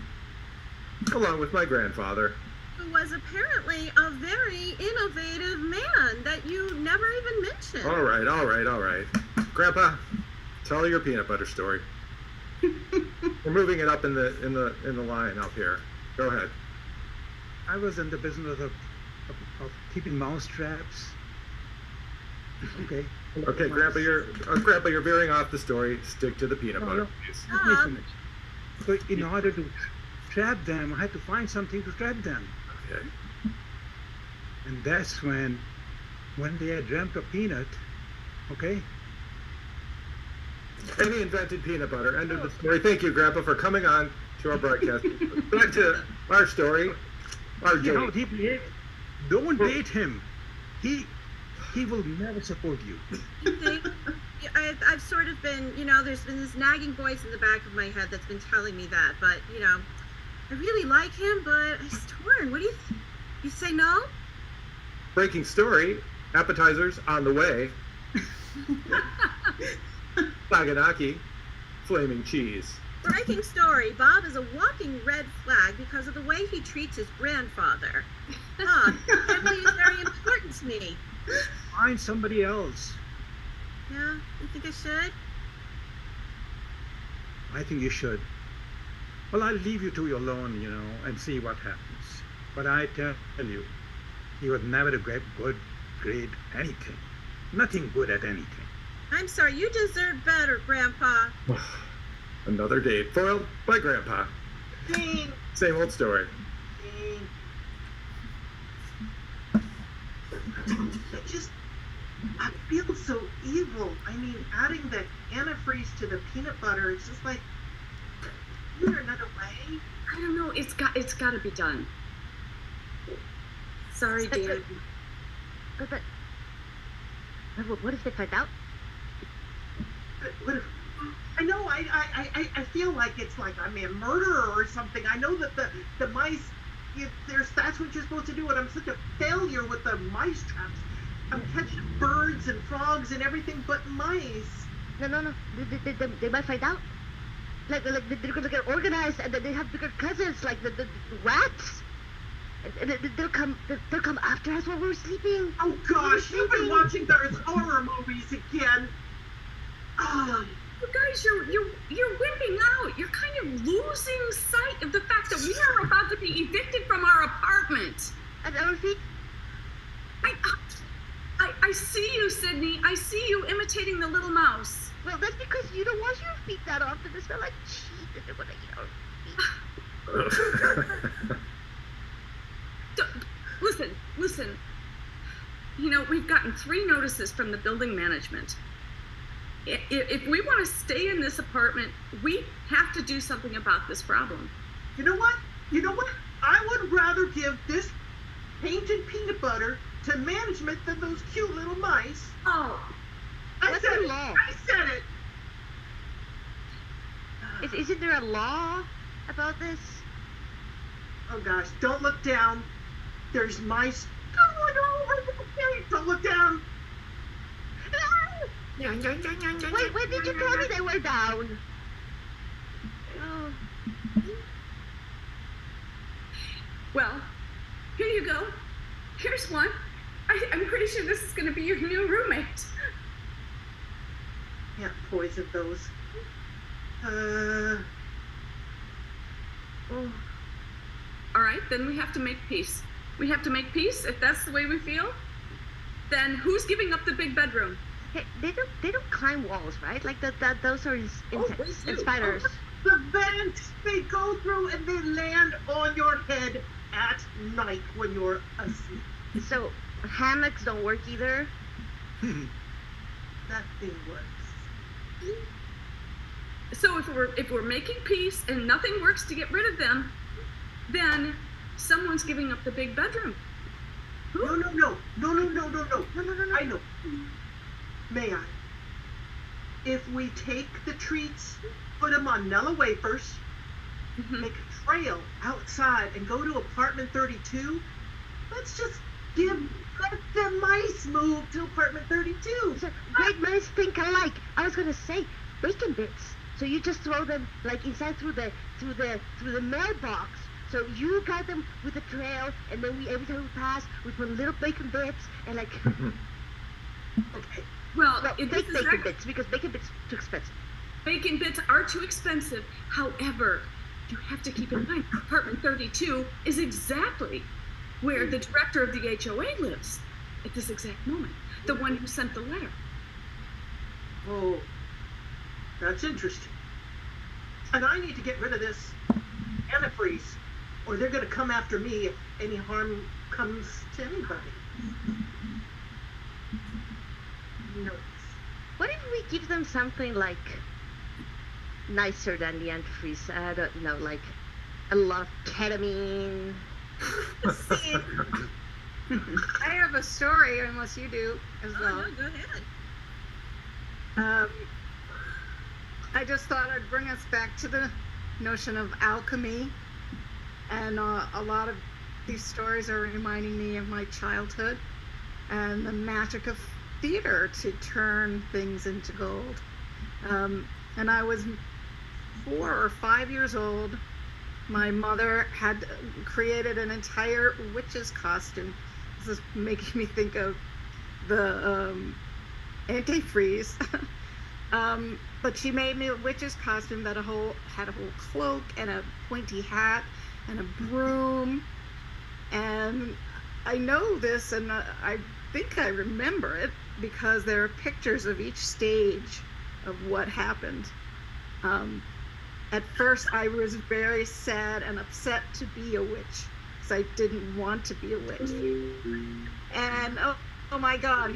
along with my grandfather. Who was apparently a very innovative man that you never even mentioned. All right. Grandpa, tell your peanut butter story. We're moving it up in the line up here. Go ahead. I was in the business of keeping mouse traps. Okay. Okay, Grandpa, you're veering off the story. Stick to the peanut butter, please. Let me finish. So in order to trap them, I had to find something to trap them. Okay. And that's when they had dreamt of peanut, okay? And he invented peanut butter. End of the story. Thank you, Grandpa, for coming on to our broadcast. Back to our story. Our date. Don't date him. He will never support you. You think? I've sort of been, there's been this nagging voice in the back of my head that's been telling me that, but, I really like him, but he's torn. What do you think? You say no? Breaking story. Appetizers on the way. Saganaki. Flaming cheese. Breaking story. Bob is a walking red flag because of the way he treats his grandfather. Bob, family is very important to me. Find somebody else. Yeah? You think I should? I think you should. Well, I'll leave you to your alone, and see what happens. But I tell you, he was never a great grade anything. Nothing good at anything. I'm sorry, you deserve better, Grandpa. Another date foiled by Grandpa. Ding. Same old story. Ding. so evil. I mean, adding the antifreeze to the peanut butter, it's just like, is there another way? I don't know. It's got to be done. Sorry, Dan. But what if they find out? What if, I know, I feel like it's like I'm a murderer or something. I know that the mice, that's what you're supposed to do, and I'm such a failure with the mice traps. I'm catching birds and frogs and everything but mice. No. They might find out. Like they're gonna get organized, and then they have bigger cousins, like the rats. And they'll come after us while we're sleeping. Oh gosh, you've been watching those horror movies again. Oh. You guys, you're wimping out. You're kind of losing sight of the fact that we are about to be evicted from our apartment. At our feet? I see you, Sydney. I see you imitating the little mouse. Well, that's because you don't wash your feet that often. They smell like cheese and they want to eat our feet. Listen. You know, we've gotten 3 notices from the building management. If we want to stay in this apartment, we have to do something about this problem. You know what? I would rather give this painted peanut butter to management than those cute little mice. Oh. I said it. Isn't there a law about this? Oh gosh, don't look down. There's mice going over the place. Don't look down. Wait, when did you tell me they were down? Oh. Well, here you go. Here's one. I'm pretty sure this is going to be your new roommate. Can't poison those. Oh. All right, then we have to make peace. We have to make peace. If that's the way we feel, then who's giving up the big bedroom? Hey, they don't climb walls, right? Like those are insects and spiders. The vents they go through and they land on your head at night when you're asleep. So hammocks don't work either. That thing works. So if we're making peace and nothing works to get rid of them, then someone's giving up the big bedroom. No. I know. May I? If we take the treats, put them on Nella wafers, make a trail outside, and go to apartment 32, let's just let the mice move to apartment 32. So great minds think alike. I was gonna say bacon bits. So you just throw them like inside through the mailbox. So you got them with the trail, and then every time we pass, we put little bacon bits and like. Okay. Well, take bacon bits because bacon bits are too expensive. Bacon bits are too expensive. However, you have to keep in mind, apartment 32 is exactly where the director of the HOA lives at this exact moment. The one who sent the letter. Oh, that's interesting. And I need to get rid of this antifreeze, or they're going to come after me if any harm comes to anybody. No. What if we give them something like nicer than the antifreeze? I don't know, like a lot of ketamine. See, I have a story, unless you do as well. No, go ahead. I just thought I'd bring us back to the notion of alchemy, and a lot of these stories are reminding me of my childhood and the magic of theater to turn things into gold. And I was 4 or 5 years old. My mother had created an entire witch's costume. This is making me think of the antifreeze. But she made me a witch's costume that had a whole cloak and a pointy hat and a broom. And I know this, and I think I remember it because there are pictures of each stage of what happened. At first, I was very sad and upset to be a witch because I didn't want to be a witch. And oh my God,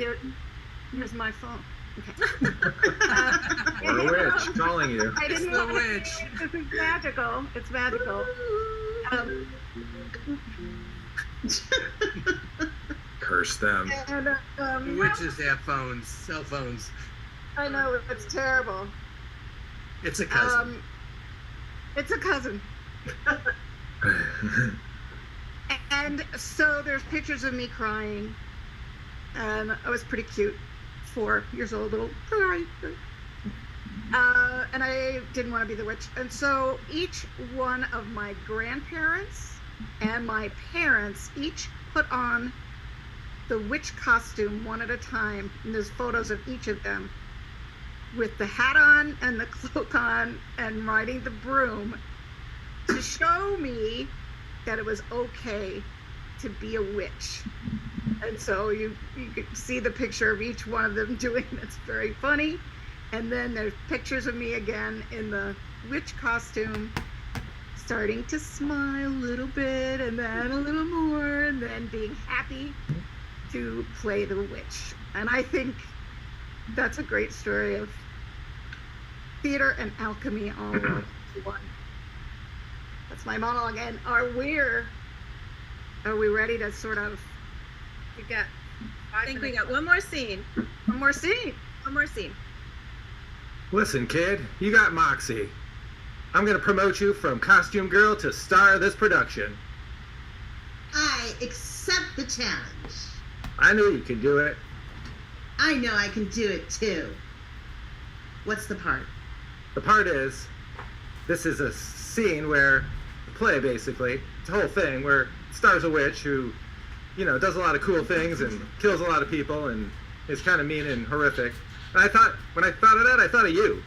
Here's my phone. Okay. Or a witch calling you. I It's didn't the want to witch. say it. This is magical. It's magical. Curse them. And, Witches have phones, cell phones. I know, it's terrible. It's a cousin. It's a cousin. And so there's pictures of me crying. And I was pretty cute. 4 years old, little cry. And I didn't want to be the witch. And so each one of my grandparents and my parents each put on the witch costume one at a time. And there's photos of each of them with the hat on and the cloak on and riding the broom to show me that it was okay to be a witch. And so you can see the picture of each one of them doing it. It's very funny. And then there's pictures of me again in the witch costume, starting to smile a little bit and then a little more and then being happy to play the witch. And I think that's a great story of theater and alchemy all rolled into one. That's my monologue. And are we ready to sort of... We got. I think we got one more scene. One more scene. One more scene. Listen, kid, you got moxie. I'm gonna promote you from costume girl to star of this production. I accept the challenge. I knew you could do it. I know I can do it too. What's the part? The part is, this is a scene where, play basically, it's a whole thing where it stars a witch who, you know, does a lot of cool things and kills a lot of people and is kind of mean and horrific. And I thought, when I thought of that, I thought of you.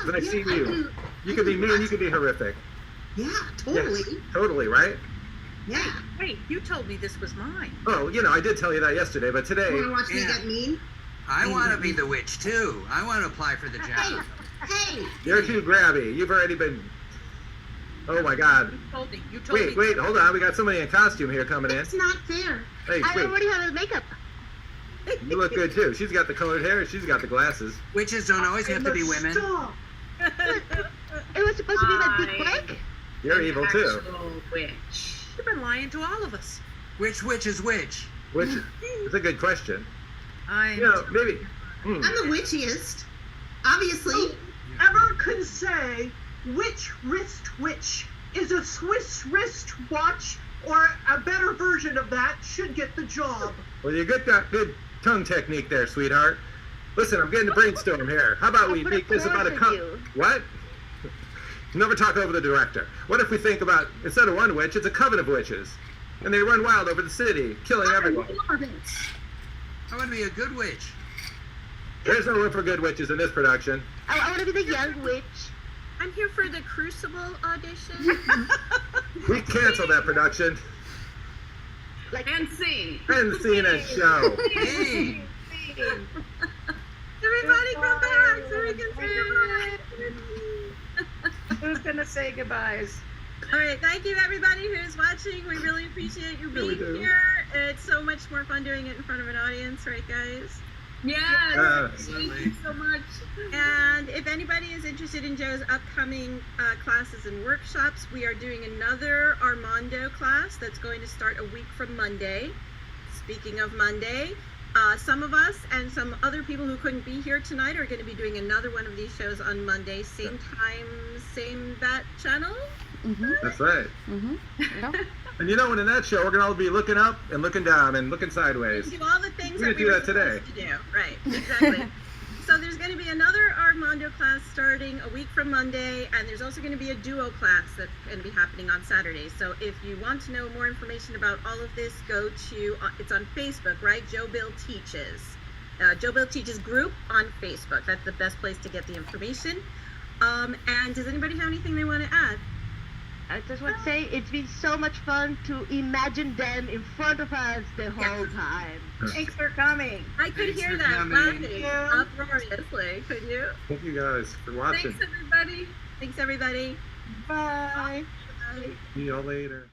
When I see you, you could be mean, you could be horrific. Yeah, totally. Yes, totally, right? Yeah. Wait, you told me this was mine. Oh, you know, I did tell you that yesterday, but today... You want to watch me get mean? I want to be the witch too. I want to apply for the job. Hey! You're too grabby. You've already been... Oh my God. You told me. Wait, hold on. We got somebody in costume here coming in. It's not fair. Hey, I wait. already have the makeup. You look good too. She's got the colored hair. She's got the glasses. Witches don't always have to be women. Stop. It was supposed to be that big quick. You're evil too. Actual witch. You've been lying to all of us. Which witch is which? Which is a good question. I'm You know, maybe. I'm the witchiest. Obviously. Ever could say which wrist which is a Swiss wrist watch or a better version of that should get the job. Well, you got good tongue technique there, sweetheart. Listen, I'm getting to brainstorm here. How about we make this about a what? Never talk over the director. What if we think about, instead of one witch, it's a coven of witches. And they run wild over the city, killing everyone. I want to be a good witch. There's no room for good witches in this production. I want to be the young witch. I'm here for the Crucible audition. We canceled that production. And scene. And seen a show. Hey! Everybody come back so we can say goodbye. Who's gonna say goodbyes? All right, thank you everybody who's watching. We really appreciate you being here. It's so much more fun doing it in front of an audience, right guys? Yes. Thank you so much. And if anybody is interested in Joe's upcoming classes and workshops, we are doing another Armando class that's going to start a week from Monday. Speaking of Monday, some of us and some other people who couldn't be here tonight are going to be doing another one of these shows on Monday, same time, same bat channel. That's right. Yeah. And you know, and in that show, we're going to all be looking up and looking down and looking sideways. Do all the things We're that gonna we do were that today. supposed to do. Right, exactly. So there's going to be another Armando class starting a week from Monday, and there's also going to be a duo class that's going to be happening on Saturday. So if you want to know more information about all of this, go to, it's on Facebook, right? Joe Bill Teaches. Joe Bill Teaches group on Facebook. That's the best place to get the information. And does anybody have anything they want to add? I just want to say it's been so much fun to imagine them in front of us the whole time. Thanks for coming. I could Thanks hear for that coming. laughing uproariously. Could you? Thank you guys for watching. Thanks, everybody. Thanks, everybody. Bye. Bye. See y'all later.